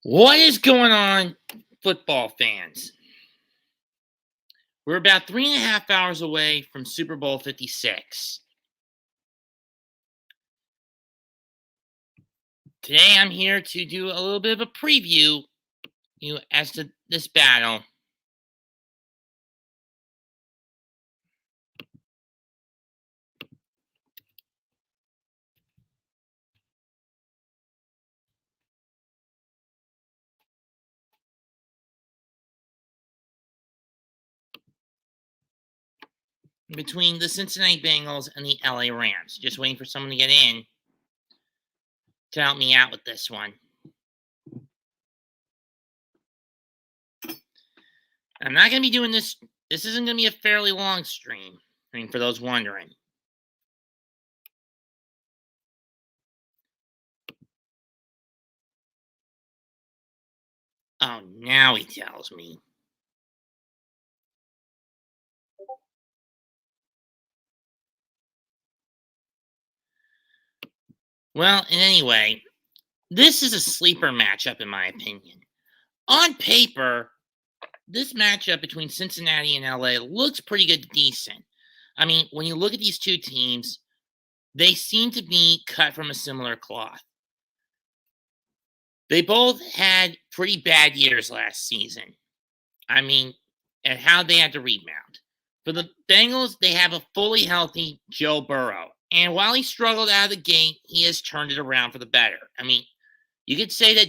What is going on, football fans? We're about 3.5 hours away from Super Bowl 56. Today, I'm here to do a little bit of a preview as to this battle. Between the Cincinnati Bengals and the LA Rams. Just waiting for someone to get in to help me out with this one. I'm not going to be doing this. This isn't going to be a fairly long stream. For those wondering. Oh, now he tells me. Well, anyway, this is a sleeper matchup, in my opinion. On paper, this matchup between Cincinnati and LA looks pretty good to decent. I mean, when you look at these two teams, they seem to be cut from a similar cloth. They both had pretty bad years last season. I mean, and how they had to rebound. For the Bengals, they have a fully healthy Joe Burrow. And while he struggled out of the gate, he has turned it around for the better. I mean, you could say that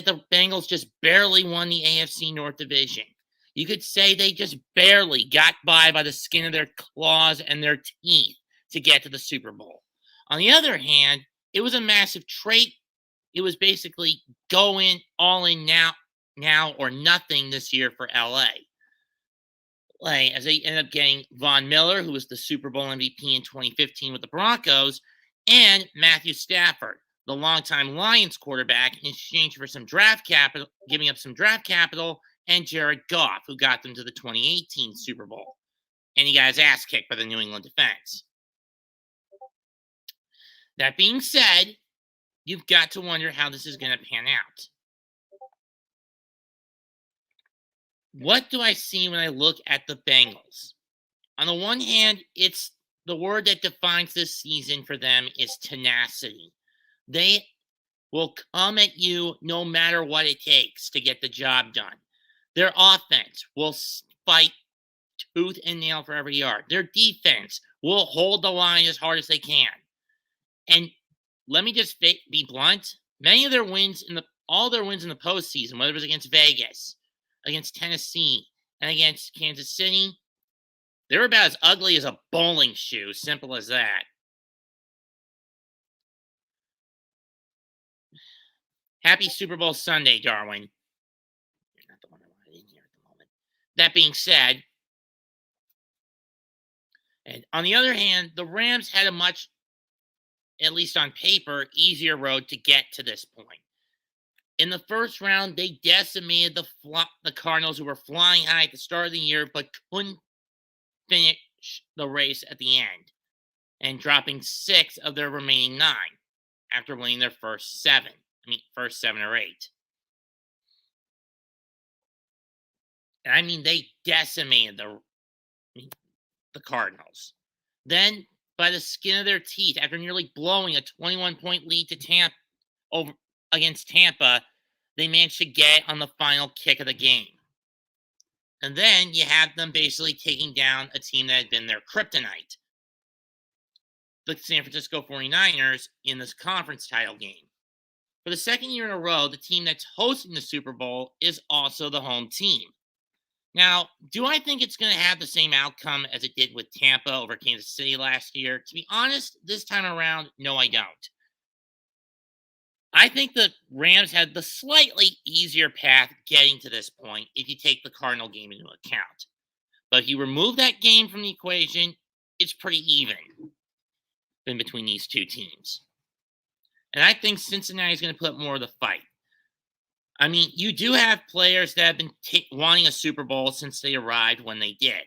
the Bengals just barely won the AFC North Division. You could say they just barely got by the skin of their claws and their teeth to get to the Super Bowl. On the other hand, it was a massive trade. It was basically go in all in now or nothing this year for LA. As they ended up getting Von Miller, who was the Super Bowl MVP in 2015 with the Broncos, and Matthew Stafford, the longtime Lions quarterback, in exchange for some draft capital, giving up some draft capital, and Jared Goff, who got them to the 2018 Super Bowl. And he got his ass kicked by the New England defense. That being said, you've got to wonder how this is going to pan out. What do I see when I look at the Bengals? On the one hand, it's the word that defines this season for them is tenacity. They will come at you no matter what it takes to get the job done. Their offense will fight tooth and nail for every yard. Their defense will hold the line as hard as they can. And let me just be blunt. Many of their wins all their wins in the postseason, whether it was against Vegas, against Tennessee, and against Kansas City, they were about as ugly as a bowling shoe. Simple as that. Happy Super Bowl Sunday, Darwin. You're not the one I wanted in here at the moment. That being said, and on the other hand, the Rams had a much, at least on paper, easier road to get to this point. In the first round, they decimated the Cardinals, who were flying high at the start of the year, but couldn't finish the race at the end, and dropping 6 of their remaining 9 after winning their first 7 or 8. And I mean, they decimated the Cardinals. Then, by the skin of their teeth, after nearly blowing a 21-point lead to against Tampa, they managed to get on the final kick of the game. And then you have them basically taking down a team that had been their kryptonite, the San Francisco 49ers, in this conference title game. For the second year in a row, the team that's hosting the Super Bowl is also the home team. Now, do I think it's going to have the same outcome as it did with Tampa over Kansas City last year? To be honest, this time around, no, I don't. I think the Rams had the slightly easier path getting to this point if you take the Cardinal game into account. But if you remove that game from the equation, it's pretty even in between these two teams. And I think Cincinnati is going to put up more of the fight. I mean, you do have players that have been wanting a Super Bowl since they arrived when they did.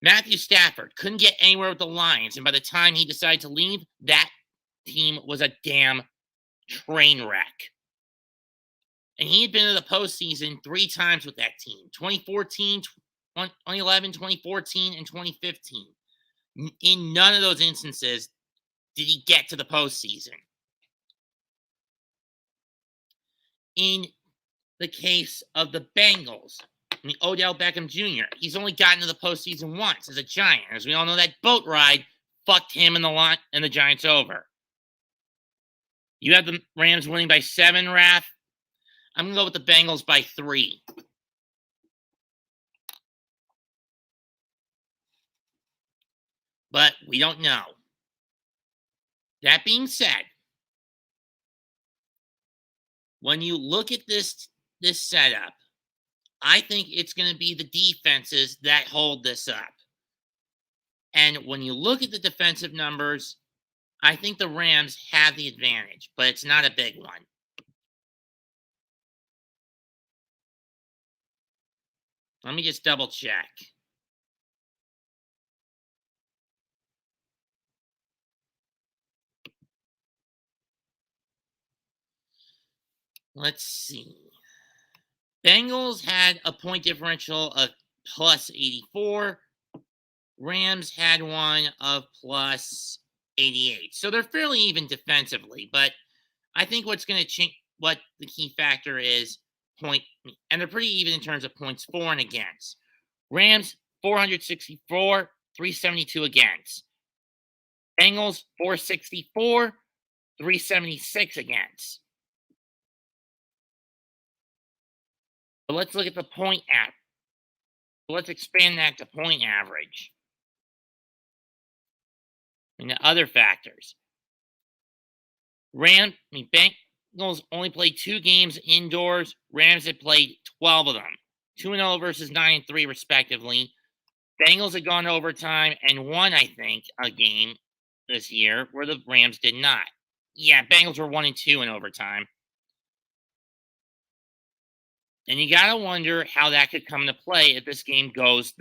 Matthew Stafford couldn't get anywhere with the Lions, and by the time he decided to leave, that team was a damn train wreck. And he had been to the postseason 3 times with that team: 2014, 2011, 2014, and 2015. In none of those instances did he get to the postseason. In the case of the Bengals, Odell Beckham Jr., he's only gotten to the postseason once as a Giant. As we all know, that boat ride fucked him and the Giants over. You have the Rams winning by 7, Raph. I'm going to go with the Bengals by 3. But we don't know. That being said, when you look at this setup, I think it's going to be the defenses that hold this up. And when you look at the defensive numbers, I think the Rams have the advantage, but it's not a big one. Let me just double check. Let's see. Bengals had a point differential of plus 84. Rams had one of plus 88. So they're fairly even defensively, but I think what's going to change, what the key factor is, and they're pretty even in terms of points for and against. Rams 464, 372 against. Bengals 464, 376 against. But let's look at the point average. Let's expand that to point average. And the other factors. Bengals only played 2 games indoors. Rams had played 12 of them. 2-0 versus 9-3, respectively. Bengals had gone to overtime and won, I think, a game this year where the Rams did not. Yeah, Bengals were 1-2 in overtime. And you got to wonder how that could come to play if this game goes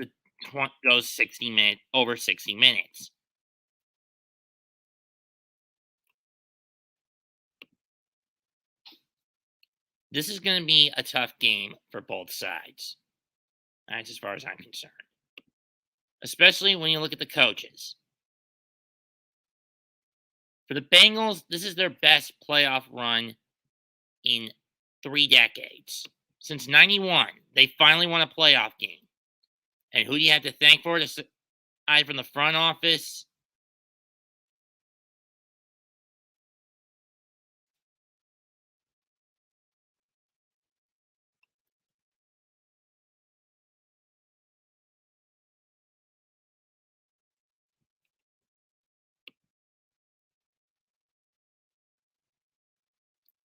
60 minutes over 60 minutes. This is going to be a tough game for both sides. That's as far as I'm concerned. Especially when you look at the coaches. For the Bengals, this is their best playoff run in 3 decades. Since 91, they finally won a playoff game. And who do you have to thank for it aside from the front office?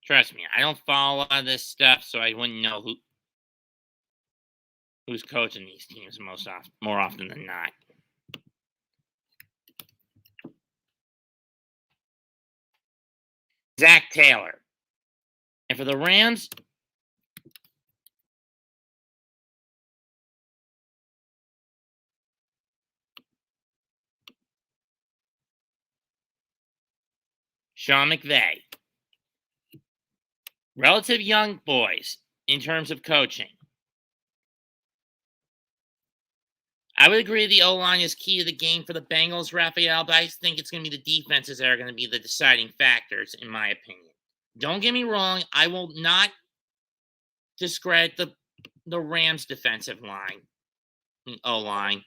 Trust me, I don't follow a lot of this stuff, so I wouldn't know who's coaching these teams more often than not. Zach Taylor. And for the Rams, Sean McVay. Relative young boys in terms of coaching. I would agree the O-line is key to the game for the Bengals, Raphael, but I think it's going to be the defenses that are going to be the deciding factors, in my opinion. Don't get me wrong, I will not discredit the Rams' defensive line, O-line.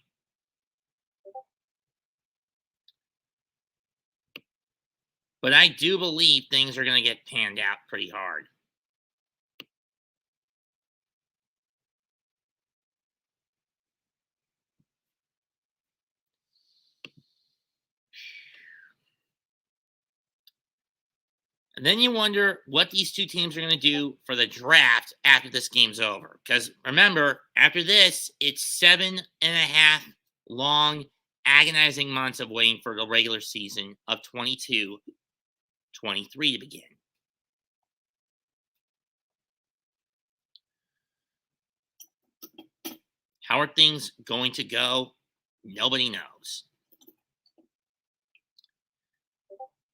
But I do believe things are going to get panned out pretty hard. And then you wonder what these two teams are going to do for the draft after this game's over. Because remember, after this, it's 7.5 long, agonizing months of waiting for the regular season of 22-23 to begin. How are things going to go? Nobody knows.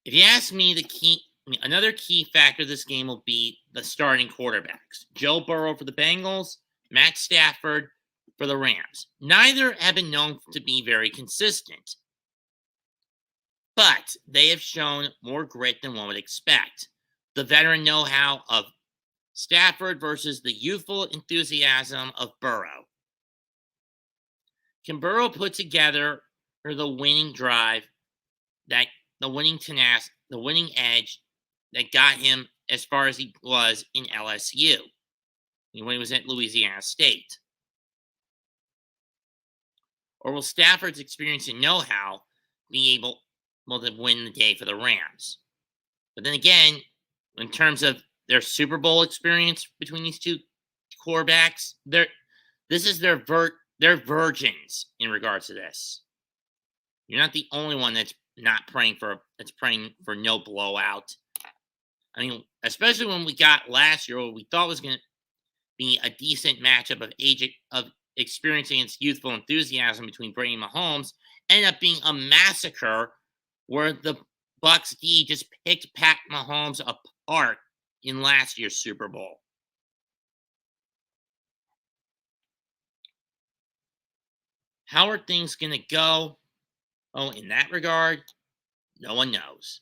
If you ask me, the key Another key factor of this game will be the starting quarterbacks. Joe Burrow for the Bengals, Matt Stafford for the Rams. Neither have been known to be very consistent, but they have shown more grit than one would expect. The veteran know-how of Stafford versus the youthful enthusiasm of Burrow. Can Burrow put together the winning drive, that the winning tenacity, the winning edge that got him as far as he was in LSU when he was at Louisiana State? Or will Stafford's experience and know-how be able to win the day for the Rams? But then again, in terms of their Super Bowl experience between these two quarterbacks, this is their virgins in regards to this. You're not the only one that's praying for no blowout. I mean, especially when we got last year, what we thought was going to be a decent matchup of experience against youthful enthusiasm between Brady and Mahomes, ended up being a massacre where the Bucs D just picked Pat Mahomes apart in last year's Super Bowl. How are things going to go? Oh, in that regard, no one knows.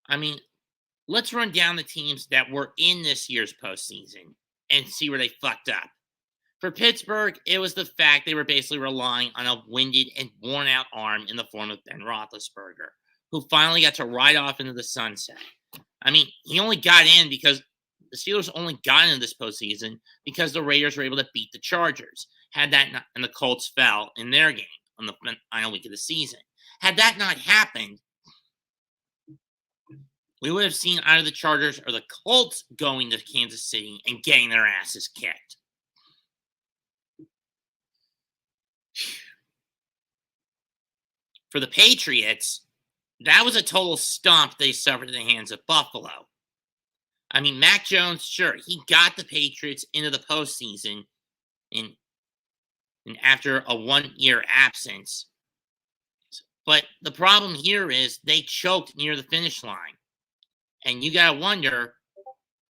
I mean, let's run down the teams that were in this year's postseason and see where they fucked up. For Pittsburgh, it was the fact they were basically relying on a winded and worn-out arm in the form of Ben Roethlisberger, who finally got to ride off into the sunset. I mean, he only got in because the Steelers only got into this postseason because the Raiders were able to beat the Chargers. Had that not, and the Colts fell in their game on the final week of the season. Had that not happened, we would have seen either the Chargers or the Colts going to Kansas City and getting their asses kicked. For the Patriots, that was a total stomp they suffered at the hands of Buffalo. I mean, Mac Jones, sure, he got the Patriots into the postseason and after a one-year absence. But the problem here is they choked near the finish line. And you got to wonder,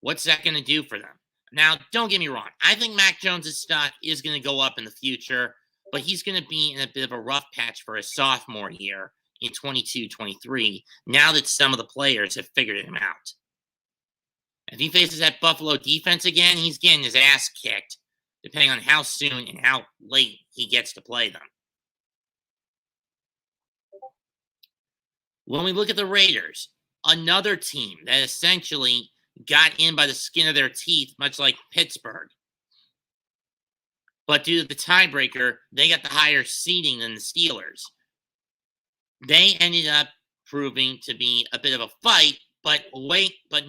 what's that going to do for them? Now, don't get me wrong. I think Mac Jones' stock is going to go up in the future, but he's going to be in a bit of a rough patch for his sophomore year in 22-23, now that some of the players have figured him out. If he faces that Buffalo defense again, he's getting his ass kicked, depending on how soon and how late he gets to play them. When we look at the Raiders, another team that essentially got in by the skin of their teeth, much like Pittsburgh. But due to the tiebreaker, they got the higher seeding than the Steelers. They ended up proving to be a bit of a fight, but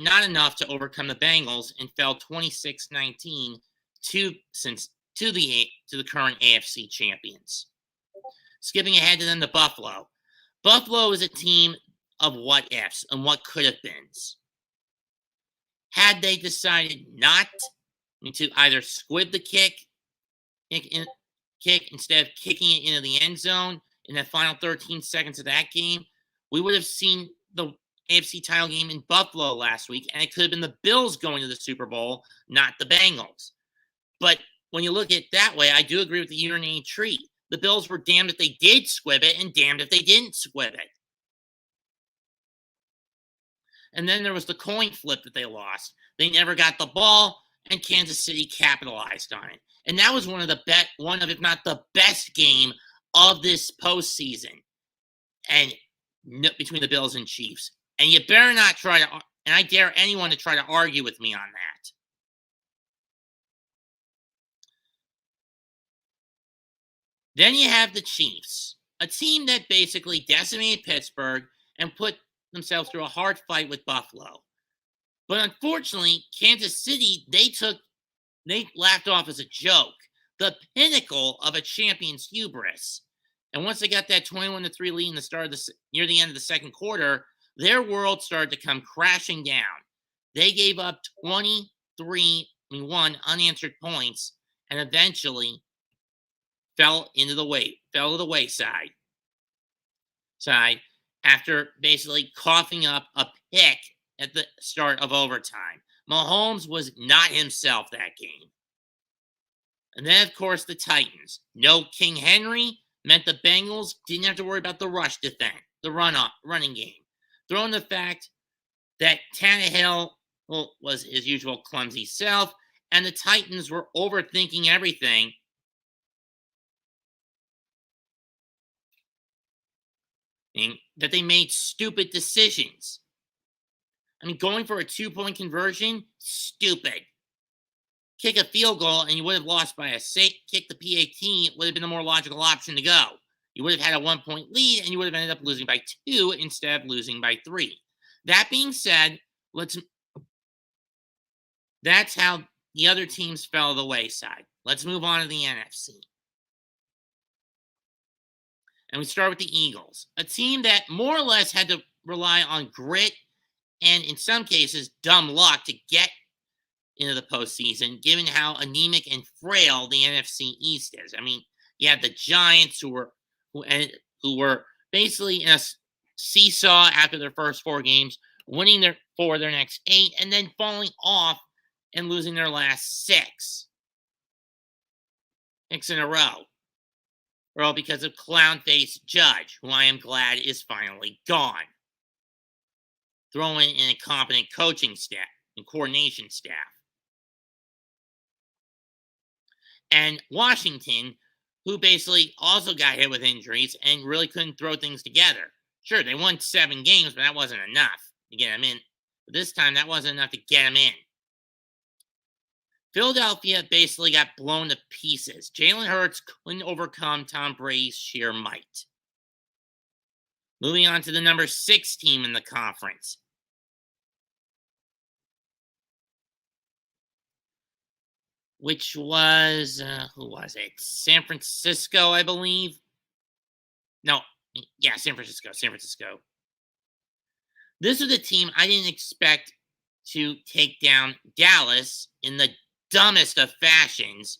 not enough to overcome the Bengals and fell 26-19 to the current AFC champions. Skipping ahead to then to Buffalo. Buffalo is a team of what ifs and what could have beens. Had they decided not to either squib the kick instead of kicking it into the end zone in the final 13 seconds of that game, we would have seen the AFC title game in Buffalo last week, and it could have been the Bills going to the Super Bowl, not the Bengals. But when you look at it that way, I do agree with the urinating tree. The Bills were damned if they did squib it and damned if they didn't squib it. And then there was the coin flip that they lost. They never got the ball, and Kansas City capitalized on it. And that was one of, if not the best game of this postseason, and between the Bills and Chiefs. And you better not try to, and I dare anyone to try to argue with me on that. Then you have the Chiefs, a team that basically decimated Pittsburgh and put themselves through a hard fight with Buffalo. But unfortunately, Kansas City, they laughed off as a joke, the pinnacle of a champion's hubris. And once they got that 21-3 lead in the start of near the end of the second quarter, their world started to come crashing down. They gave up 23 unanswered points and eventually fell to the wayside after basically coughing up a pick at the start of overtime. Mahomes was not himself that game. And then, of course, the Titans. No King Henry meant the Bengals didn't have to worry about the rush defense, the running game. Throw in the fact that Tannehill was his usual clumsy self, and the Titans were overthinking everything. That they made stupid decisions. I mean, going for a 2-point conversion, stupid. Kick a field goal and you would have lost by a kick the PAT would have been the more logical option to go. You would have had a 1-point lead and you would have ended up losing by 2 instead of losing by 3. That being said, that's how the other teams fell to the wayside. Let's move on to the NFC. And we start with the Eagles, a team that more or less had to rely on grit and, in some cases, dumb luck to get into the postseason, given how anemic and frail the NFC East is. I mean, you had the Giants who were basically in a seesaw after their first 4 games, winning their next 8, and then falling off and losing their last 6 in a row. Well, because of clown-faced Judge, who I am glad is finally gone. Throwing in a competent coaching staff and coordination staff. And Washington, who basically also got hit with injuries and really couldn't throw things together. Sure, they won 7 games, but that wasn't enough to get them in. But this time, that wasn't enough to get them in. Philadelphia basically got blown to pieces. Jalen Hurts couldn't overcome Tom Brady's sheer might. Moving on to the number 6 team in the conference. Which was, who was it? San Francisco, I believe. No, yeah, San Francisco. This was a team I didn't expect to take down Dallas in the dumbest of fashions.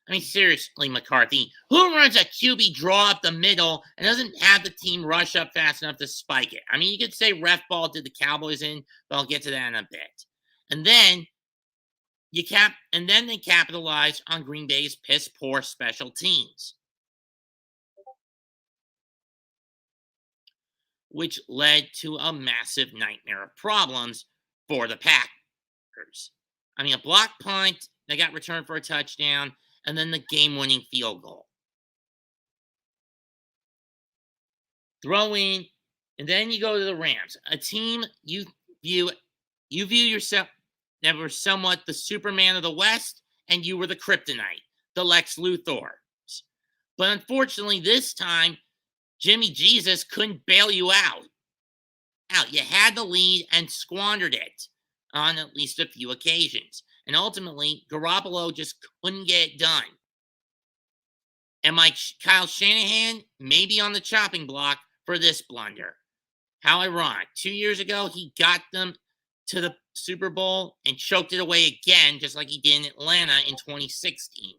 I mean, seriously, McCarthy, who runs a QB draw up the middle and doesn't have the team rush up fast enough to spike it? I mean, you could say ref ball did the Cowboys in, but I'll get to that in a bit. And then they capitalized on Green Bay's piss poor special teams, which led to a massive nightmare of problems for the Packers. I mean, a block punt that got returned for a touchdown, and then the game-winning field goal. Throw in, and then you go to the Rams, a team you view yourself that were somewhat the Superman of the West, and you were the kryptonite, the Lex Luthors. But unfortunately, this time, Jimmy Jesus couldn't bail you out. You had the lead and squandered it on at least a few occasions. And ultimately, Garoppolo just couldn't get it done. And Kyle Shanahan may be on the chopping block for this blunder. How ironic. 2 years ago, he got them to the Super Bowl and choked it away again, just like he did in Atlanta in 2016.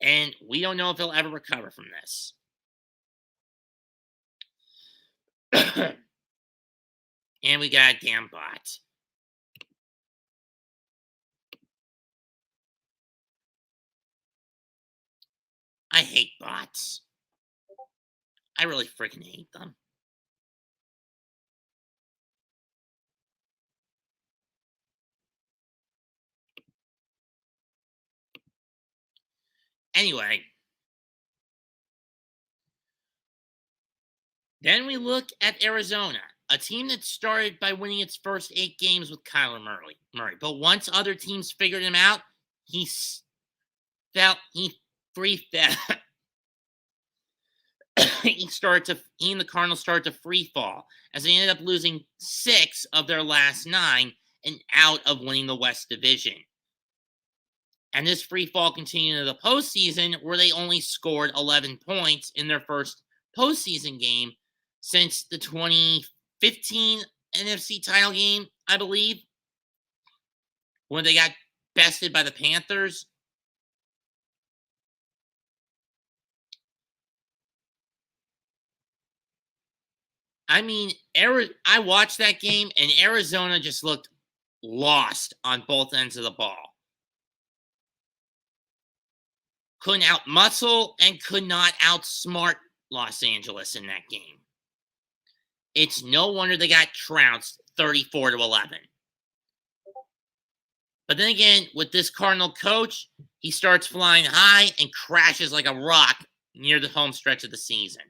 And we don't know if he'll ever recover from this. And we got a damn bot. I hate bots. I really freaking hate them. Anyway, then we look at Arizona, a team that started by winning its first 8 games with Kyler Murray. But once other teams figured him out, he and the Cardinals started to free fall as they ended up losing 6 of their last 9 and out of winning the West Division. And this free fall continued into the postseason, where they only scored 11 points in their first postseason game since the 2015 NFC title game, I believe, when they got bested by the Panthers. I mean, I watched that game, and Arizona just looked lost on both ends of the ball. Couldn't outmuscle and could not outsmart Los Angeles in that game. It's no wonder they got trounced 34-11. But then again, with this Cardinal coach, he starts flying high and crashes like a rock near the home stretch of the season.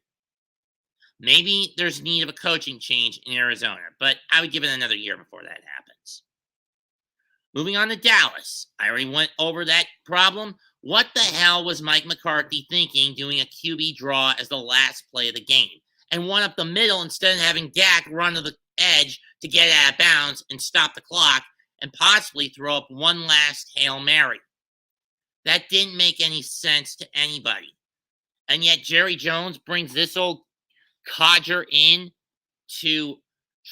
Maybe there's need of a coaching change in Arizona, but I would give it another year before that happens. Moving on to Dallas. I already went over that problem. What the hell was Mike McCarthy thinking doing a QB draw as the last play of the game? And one up the middle instead of having Dak run to the edge to get out of bounds and stop the clock and possibly throw up one last Hail Mary. That didn't make any sense to anybody. And yet Jerry Jones brings this old codger in to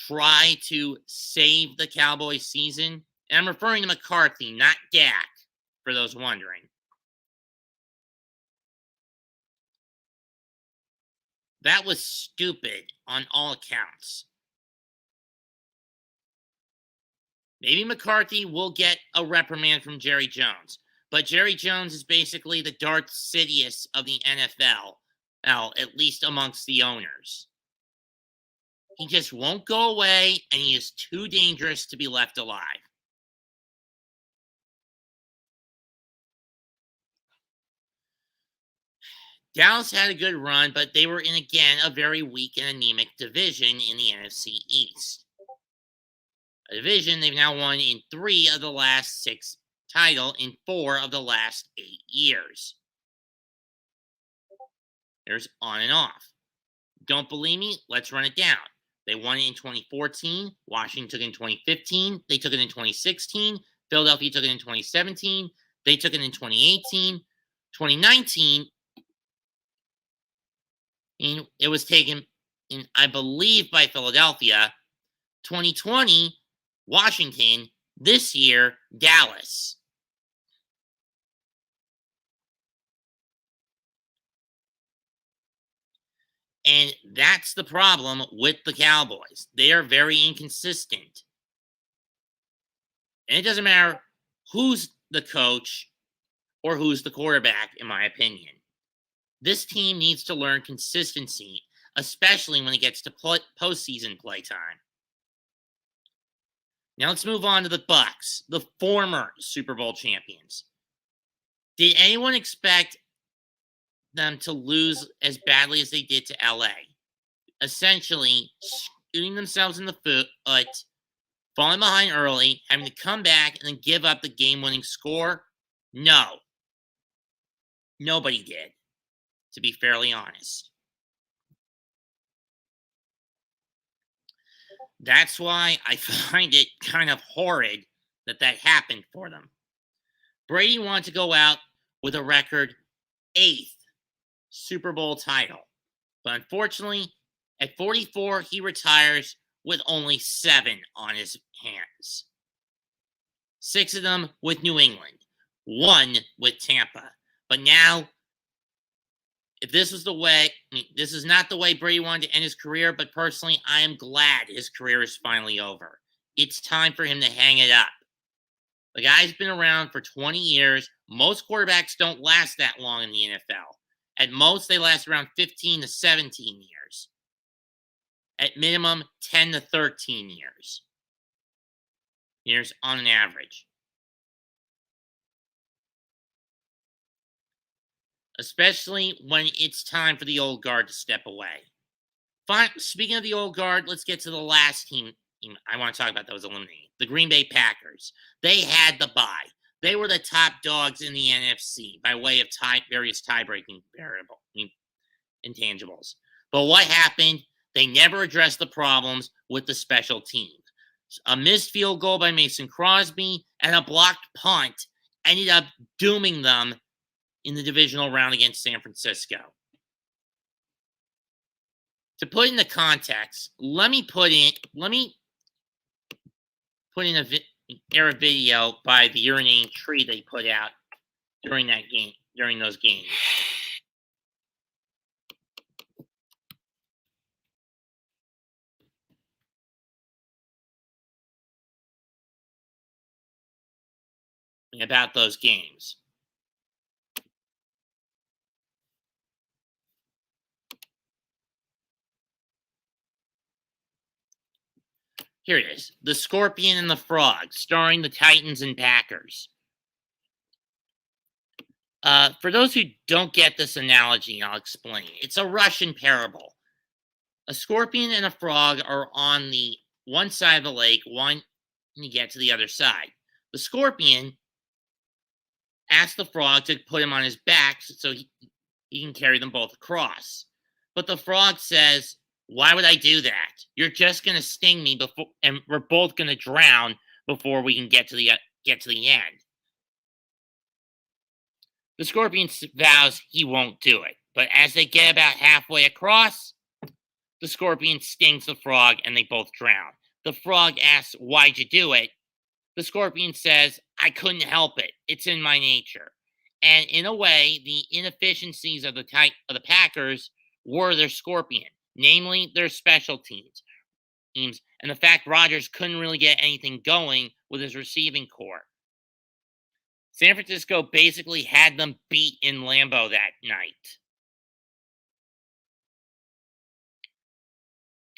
try to save the Cowboys season. And I'm referring to McCarthy, not Dak, for those wondering. That was stupid on all accounts. Maybe McCarthy will get a reprimand from Jerry Jones, but Jerry Jones is basically the Darth Sidious of the NFL, well, at least amongst the owners. He just won't go away, and he is too dangerous to be left alive. Dallas had a good run, but they were in, again, a very weak and anemic division in the NFC East. A division they've now won in 3 of the last 6 title in 4 of the last 8 years. There's on and off. Don't believe me? Let's run it down. They won it in 2014. Washington took it in 2015. They took it in 2016. Philadelphia took it in 2017. They took it in 2018. 2019, and it was taken in, I believe, by Philadelphia. 2020, Washington. This year, Dallas. And that's the problem with the Cowboys. They are very inconsistent. And it doesn't matter who's the coach or who's the quarterback, in my opinion. This team needs to learn consistency, especially when it gets to postseason play time. Now let's move on to the Bucs, the former Super Bowl champions. Did anyone expect them to lose as badly as they did to LA? Essentially, shooting themselves in the foot, falling behind early, having to come back and then give up the game-winning score? No. Nobody did, to be fairly honest. That's why I find it kind of horrid that happened for them. Brady wanted to go out with a record 8th Super Bowl title. But unfortunately, at 44, he retires with only 7 on his hands. 6 of them with New England, 1 with Tampa. But now, if this was the way, this is not the way Brady wanted to end his career, but personally, I am glad his career is finally over. It's time for him to hang it up. The guy's been around for 20 years. Most quarterbacks don't last that long in the NFL. At most, they last around 15 to 17 years. At minimum, 10 to 13 years on an average. Especially when it's time for the old guard to step away. Fine. Speaking of the old guard, let's get to the last team I want to talk about that was eliminated. The Green Bay Packers. They had the bye. They were the top dogs in the NFC by way of various tie-breaking intangibles. But what happened? They never addressed the problems with the special teams. A missed field goal by Mason Crosby and a blocked punt ended up dooming them in the divisional round against San Francisco. To put into context, let me put in a video by the urinating tree they put out during those games. about those games. Here it is. The Scorpion and the Frog, starring the Titans and Packers. For those who don't get this analogy, I'll explain. It's a Russian parable. A scorpion and a frog are on the one side of the lake, one to get to the other side. The scorpion asks the frog to put him on his back so he can carry them both across. But the frog says, "Why would I do that? You're just going to sting me before, and we're both going to drown before we can get to the end." The scorpion vows he won't do it, but as they get about halfway across, the scorpion stings the frog and they both drown. The frog asks, "Why'd you do it?" The scorpion says, "I couldn't help it. It's in my nature." And in a way, the inefficiencies of the Packers were their scorpion, namely their special teams, and the fact Rodgers couldn't really get anything going with his receiving core. San Francisco basically had them beat in Lambeau that night.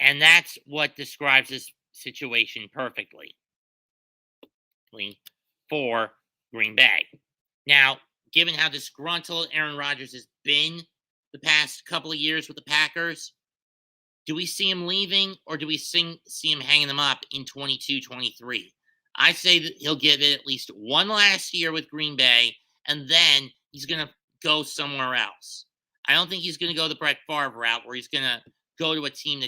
And that's what describes this situation perfectly for Green Bay. Now, given how disgruntled Aaron Rodgers has been the past couple of years with the Packers, do we see him leaving or do we see him hanging them up in 22-23? I say that he'll give it at least one last year with Green Bay, and then he's going to go somewhere else. I don't think he's going to go the Brett Favre route where he's going to go to a team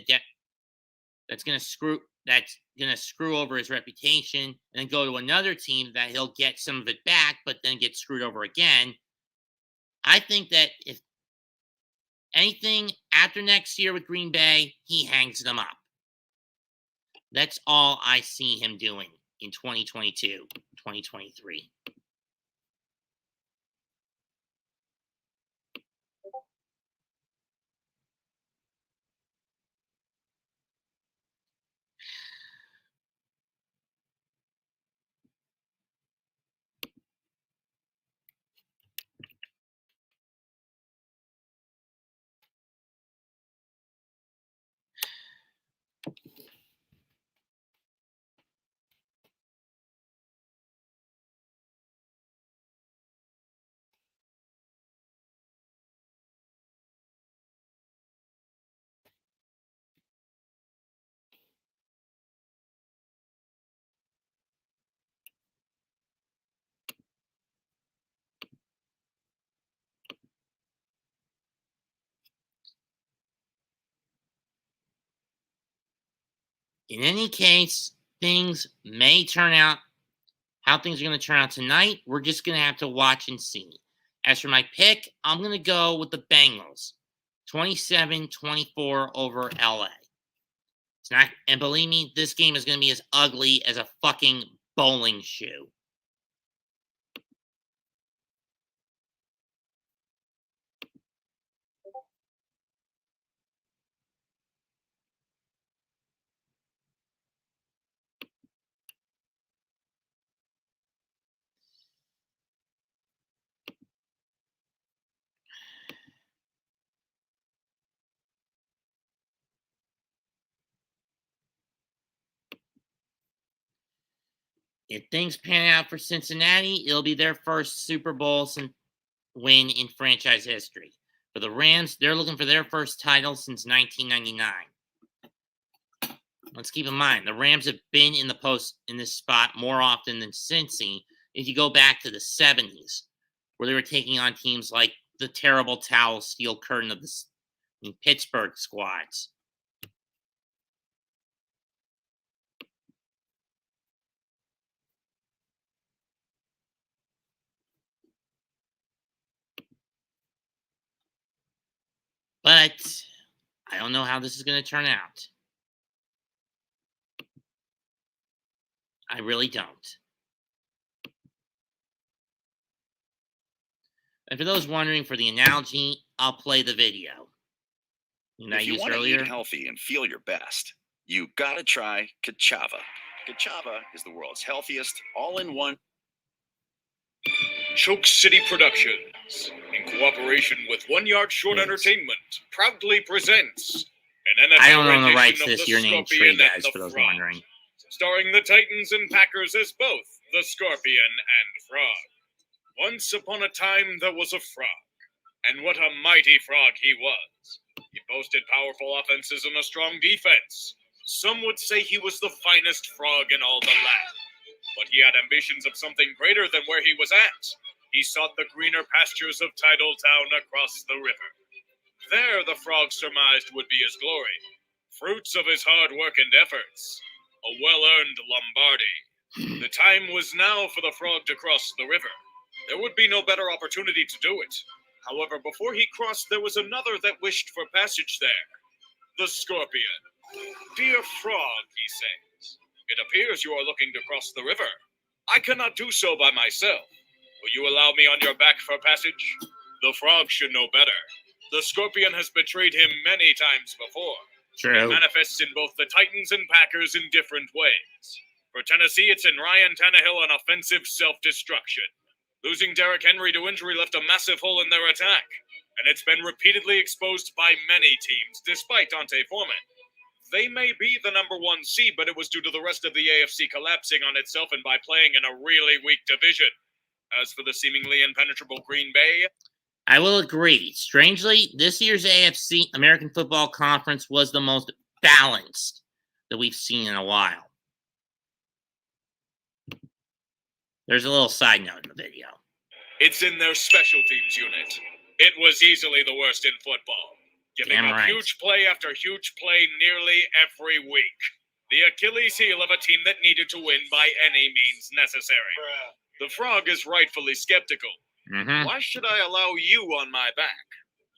that's going to screw over his reputation, and then go to another team that he'll get some of it back, but then get screwed over again. I think that if anything after next year with Green Bay, he hangs them up. That's all I see him doing in 2022, 2023. In any case, things may turn out how things are going to turn out tonight. We're just going to have to watch and see. As for my pick, I'm going to go with the Bengals, 27-24 over LA. It's not, and believe me, this game is going to be as ugly as a fucking bowling shoe. If things pan out for Cincinnati, it'll be their first Super Bowl win in franchise history. For the Rams, they're looking for their first title since 1999. Let's keep in mind, the Rams have been in this spot more often than Cincy if you go back to the 70s, where they were taking on teams like the terrible towel steel curtain of the Pittsburgh squads. But I don't know how this is going to turn out. I really don't. And for those wondering for the analogy, I'll play the video that I If you used want to earlier. eat healthy and feel your best, you gotta try Kachava. Kachava is the world's healthiest all-in-one Choke City Productions, in cooperation with 1 Yard Short Yes. Entertainment, proudly presents an NFL I don't own the rendition rights of to this The Your Name Scorpion Tree, and guys, the for those Frog, wondering. starring the Titans and Packers as both the Scorpion and Frog. Once upon a time there was a frog, and what a mighty frog he was. He boasted powerful offenses and a strong defense. Some would say he was the finest frog in all the land. But he had ambitions of something greater than where he was at. He sought the greener pastures of Titletown across the river. There the frog surmised would be his glory, fruits of his hard work and efforts, a well-earned Lombardi. The time was now for the frog to cross the river. There would be no better opportunity to do it. However, before he crossed, there was another that wished for passage there. The Scorpion. Dear Frog, he says, it appears you are looking to cross the river. I cannot do so by myself. Will you allow me on your back for passage? The Frog should know better. The Scorpion has betrayed him many times before. It True. manifests in both the Titans and Packers in different ways. For Tennessee, it's in Ryan Tannehill an offensive self-destruction. Losing Derrick Henry to injury left a massive hole in their attack, and it's been repeatedly exposed by many teams, despite Dante Foreman. They may be the number 1 seed, but it was due to the rest of the AFC collapsing on itself and by playing in a really weak division. As for the seemingly impenetrable Green Bay, I will agree. Strangely, this year's AFC American Football Conference was the most balanced that we've seen in a while. There's a little side note in the video. it's in their special teams unit. It was easily the worst in football, giving Damn up right. huge play after huge play nearly every week. The Achilles heel of a team that needed to win by any means necessary. The Frog is rightfully skeptical. Mm-hmm. Why should I allow you on my back?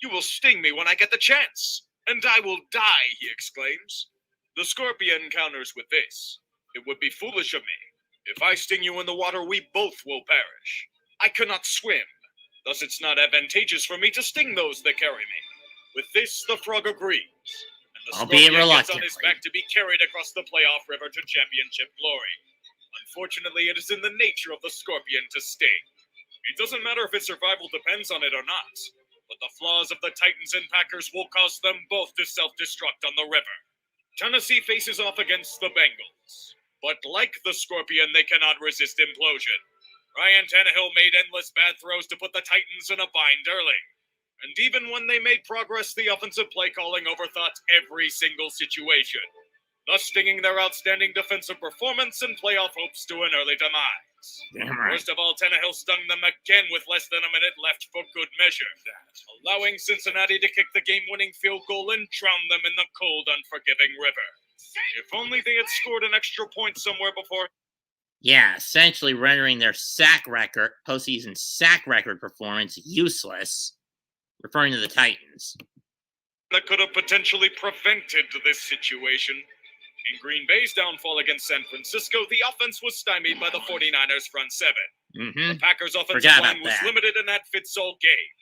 You will sting me when I get the chance, and I will die, he exclaims. The Scorpion counters with this. It would be foolish of me. If I sting you in the water, we both will perish. I cannot swim, thus it's not advantageous for me to sting those that carry me. With this, the Frog agrees, and the Albeit Scorpion gets on his reluctantly. back to be carried across the playoff river to championship glory. Unfortunately, it is in the nature of the Scorpion to sting. It doesn't matter if its survival depends on it or not, but the flaws of the Titans and Packers will cause them both to self-destruct on the river. Tennessee faces off against the Bengals, but like the Scorpion, they cannot resist implosion. Ryan Tannehill made endless bad throws to put the Titans in a bind early, and even when they made progress, the offensive play calling overthought every single situation, thus stinging their outstanding defensive performance and playoff hopes to an early demise. Damn right. Worst of all, Tannehill stung them again with less than a minute left for good measure, allowing Cincinnati to kick the game-winning field goal and drown them in the cold, unforgiving river. If only they had scored an extra point somewhere before. Yeah, essentially rendering their postseason sack record performance useless, referring to the Titans. That could have potentially prevented this situation. In Green Bay's downfall against San Francisco, the offense was stymied by the 49ers' front seven. Mm-hmm. The Packers' offensive Forgot line about was that. limited and that fits all game.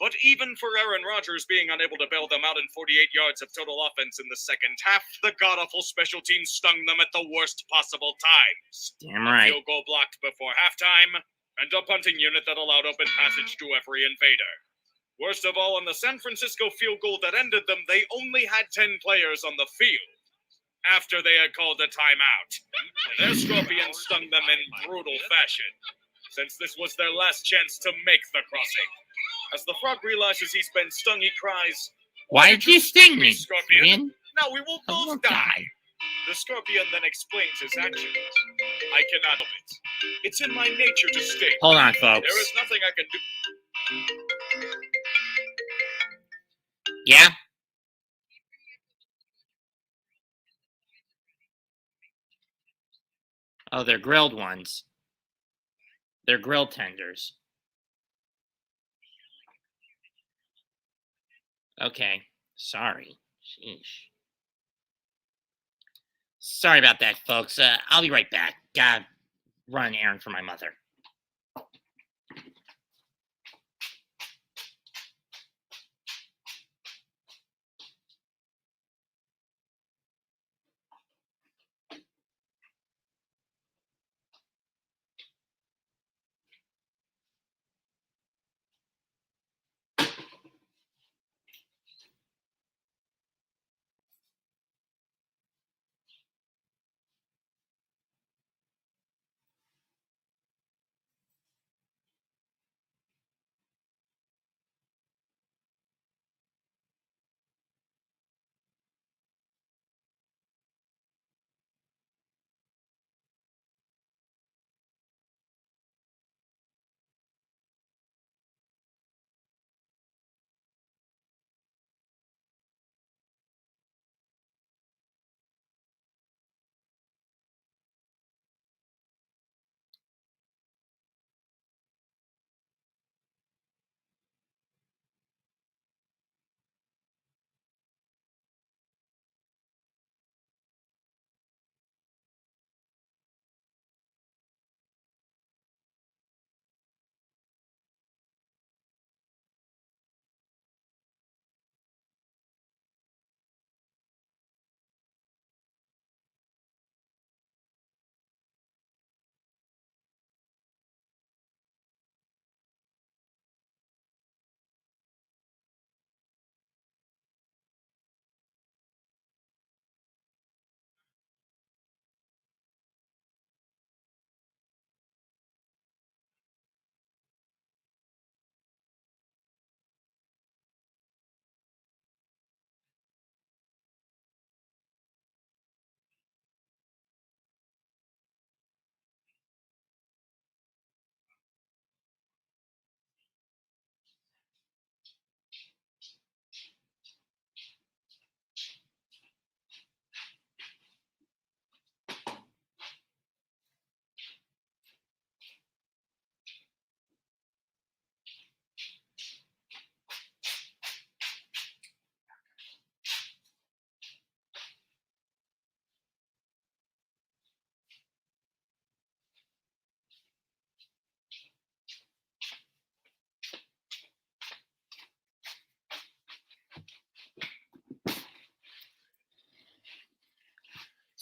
But even for Aaron Rodgers being unable to bail them out in 48 yards of total offense in the second half, the god-awful special teams stung them at the worst possible times. Damn A right. field goal blocked before halftime, and a punting unit that allowed open passage to every invader. Worst of all, on the San Francisco field goal that ended them, they only had 10 players on the field after they had called a timeout. Their Scorpion stung them in brutal fashion, since this was their last chance to make the crossing. As the Frog realizes he's been stung, he cries, Why did you sting me, Scorpion? man? Now we will I both won't die. die. The Scorpion then explains his actions. I cannot help it. It's in my nature to sting. Hold on, folks. There is nothing I can do. Yeah? Oh, they're grilled ones. They're grilled tenders. Okay. Sorry. Sheesh. Sorry about that, folks. I'll be right back. Gotta run an errand for my mother.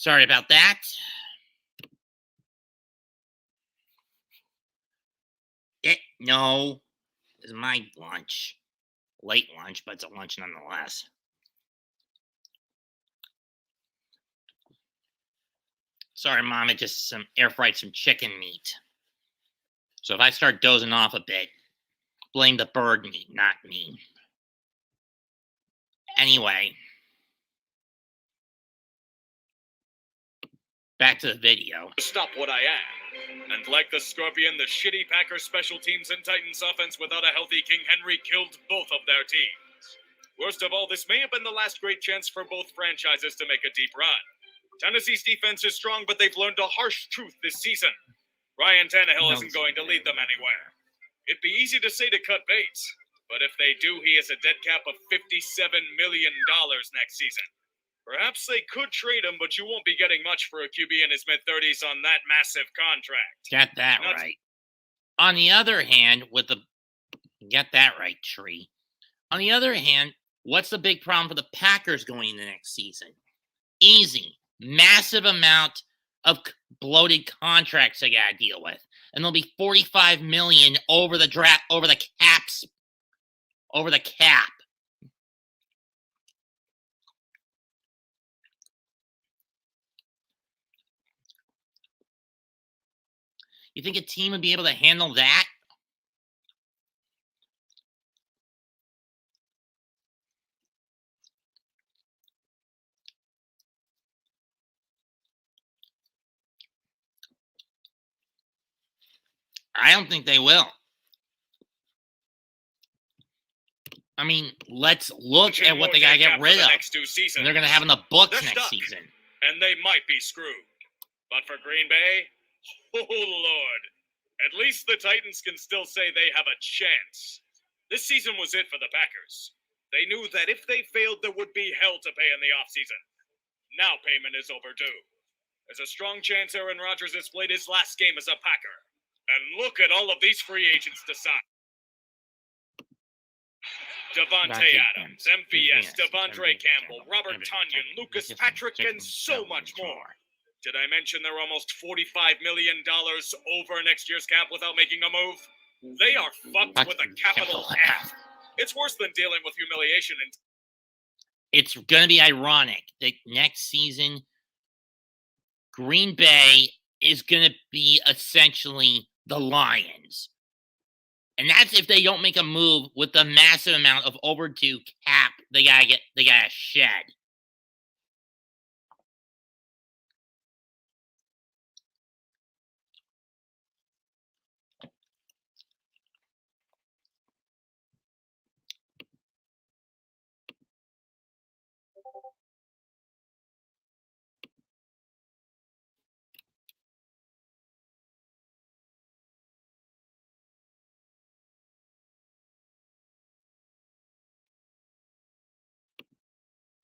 Sorry about that. No, it's my lunch. Late lunch, but it's a lunch nonetheless. Sorry, Mom, I just air fried some chicken meat. So if I start dozing off a bit, blame the bird meat, not me. Anyway, back to the video. Stop what I am. And like the Scorpion, the shitty Packers special teams and Titans offense without a healthy King Henry killed both of their teams. Worst of all, this may have been the last great chance for both franchises to make a deep run. Tennessee's defense is strong, but they've learned a harsh truth this season. Ryan Tannehill isn't going to lead them anywhere. It'd be easy to say to cut Bates, but if they do, he has a dead cap of $57 million next season. Perhaps they could trade him, but you won't be getting much for a QB in his mid-30s on that massive contract. Get that right. On the other hand, get that right, Tree. On the other hand, what's the big problem for the Packers going into next season? Easy. Massive amount of bloated contracts they gotta deal with. And there'll be $45 million over the cap. You think a team would be able to handle that? I don't think they will. I mean, let's look at what they got to get rid of. And they're going to have in the books next season. And they might be screwed. But for Green Bay, oh, Lord. At least the Titans can still say they have a chance. This season was it for the Packers. They knew that if they failed, there would be hell to pay in the offseason. Now payment is overdue. There's a strong chance Aaron Rodgers has played his last game as a Packer. And look at all of these free agents to sign. Devontae Adams, MVS, Devondre Campbell, Robert Tonyan, Lucas Patrick, and so much more. Did I mention they're almost $45 million over next year's cap without making a move? They are fucked with a capital F. It's worse than dealing with humiliation. It's going to be ironic that next season, Green Bay is going to be essentially the Lions. And that's if they don't make a move with the massive amount of overdue cap they gotta shed.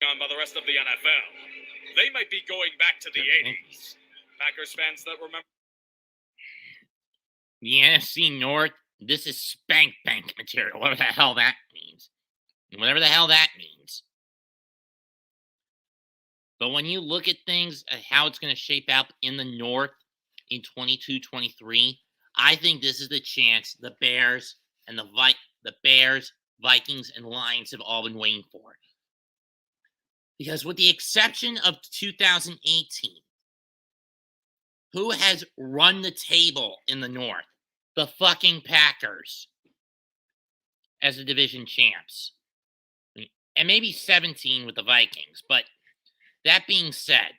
On by the rest of the NFL. They might be going back to the 80s. Packers fans that remember the NFC North, this is spank bank material, whatever the hell that means. Whatever the hell that means. But when you look at things, at how it's going to shape out in the North in 22-23, I think this is the chance the Bears and the Bears, Vikings, and Lions have all been waiting for. Because with the exception of 2018, who has run the table in the North? The fucking Packers as the division champs. And maybe 17 with the Vikings. But that being said,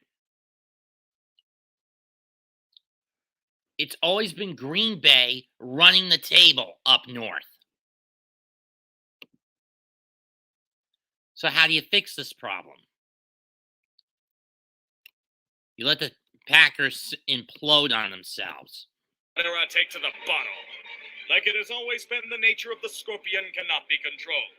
it's always been Green Bay running the table up north. So how do you fix this problem? You let the Packers implode on themselves. Take to the bottle. Like it has always been, the nature of the Scorpion cannot be controlled.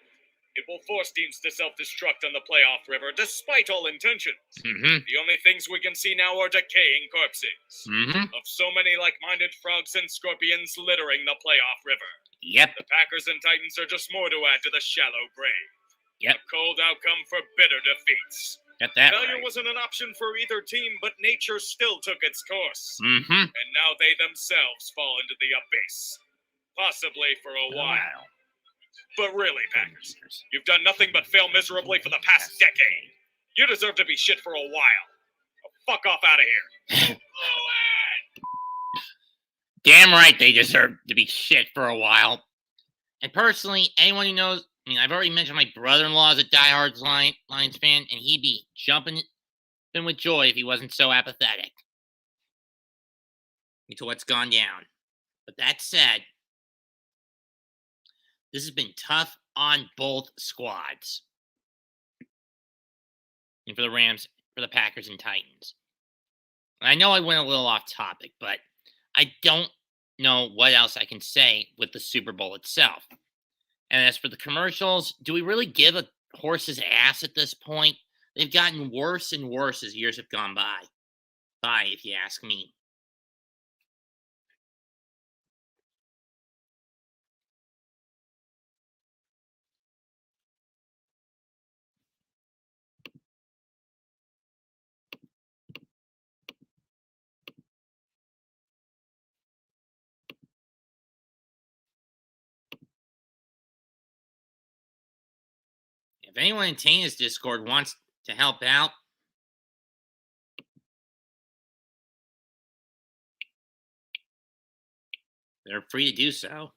It will force teams to self-destruct on the playoff river, despite all intentions. Mm-hmm. The only things we can see now are decaying corpses. Of so many like-minded frogs and scorpions littering the playoff river. Yep. The Packers and Titans are just more to add to the shallow grave. Yep. A cold outcome for bitter defeats. Got that Failure right. wasn't an option for either team, but nature still took its course. Mm-hmm. And now they themselves fall into the abyss. Possibly for a while. But really, Packers, you've done nothing but fail miserably for the past decade. You deserve to be shit for a while. Fuck off out of here. Damn right they deserve to be shit for a while. And personally, anyone who knows, I've already mentioned my brother-in-law is a diehard Lions fan, and he'd be jumping with joy if he wasn't so apathetic to what's gone down. But that said, this has been tough on both squads. And for the Rams, for the Packers and Titans. I know I went a little off topic, but I don't know what else I can say with the Super Bowl itself. And as for the commercials, do we really give a horse's ass at this point? They've gotten worse and worse as years have gone by. If you ask me. If anyone in Tana's Discord wants to help out, they're free to do so.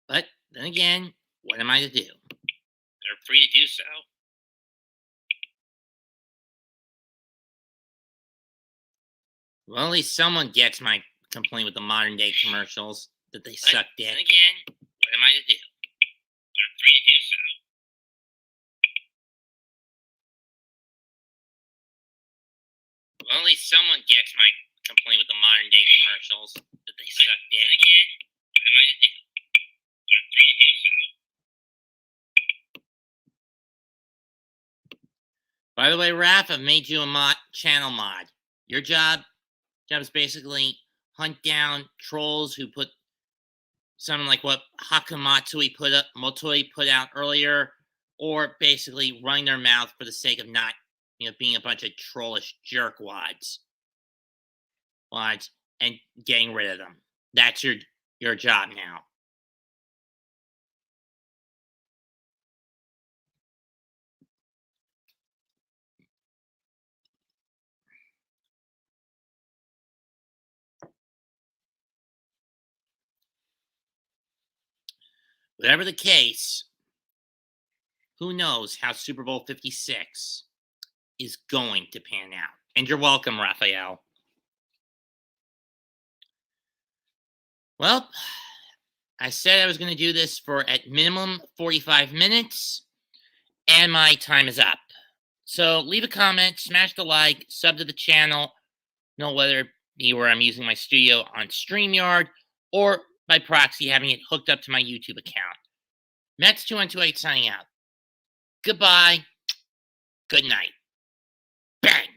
But then again, what am I to do? They're free to do so. Well, at least someone gets my complaint with the modern day commercials that they suck dick. Then again, what am I to do? They're free to do so. Well, at least someone gets my complaint with the modern day commercials that they suck dick. Then again, what am I to do? They're free to do so. By the way, Raph, I've made you a channel mod. Your job is basically hunt down trolls who put something like what Motoi put out earlier, or basically running their mouth for the sake of not, being a bunch of trollish jerkwads, and getting rid of them. That's your job now. Whatever the case, who knows how Super Bowl 56 is going to pan out. And you're welcome, Raphael. Well, I said I was going to do this for at minimum 45 minutes, and my time is up. So leave a comment, smash the like, sub to the channel, know whether it be where I'm using my studio on StreamYard or by proxy having it hooked up to my YouTube account. Mets2128 signing out. Goodbye. Good night. Bang.